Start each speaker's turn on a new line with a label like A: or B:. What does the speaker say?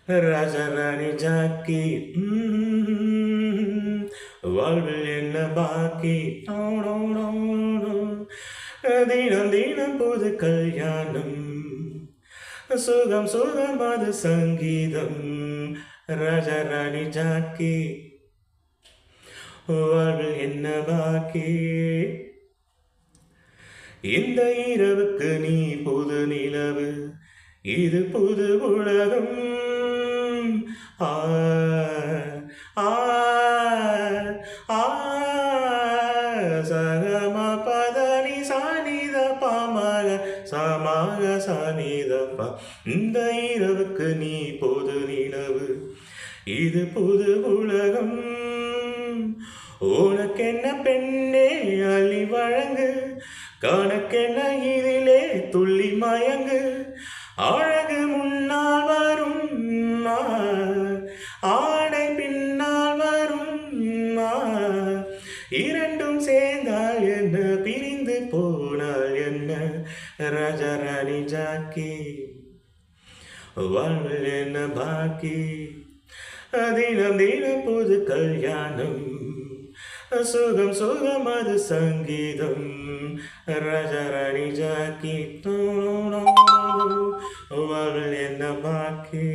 A: ராஜராணி Jackie வாழ்வில் என்ன பாக்கி தினம் தினம் புது கல்யாணம் சுகம் சுகம் அது சங்கீதம் ராஜராணி ஜாக்கி வாழ்வில் என்ன பாக்கி இந்த இரவுக்கு நீ புது நிலவு இது புது உலகம் ஆ ஆ ஆ சகம பதனி சானித பாமக சமாக சானிதப்பா இந்த இரவுக்கு நீ புது நிலவு இது புது உலகம் உனக்கென்ன பெண்ணே அள்ளி வழங்கு கணக்கென்ன இதிலே துள்ளி மயங்கு அழகு முன்னால் வரும் ஆடை பின்னால் வரும் இரண்டும் சேர்ந்தால் என்ன பிரிந்து போனால் என்ன ராஜராணி ஜாக்கி வாழ்வில் என்ன பாக்கி தினம் தினம் புது கல்யாணம் சுகம் சுகம் அது சங்கீதம் ராஜராணி ஜாக்கி வாழ்வில் என்ன பாக்கி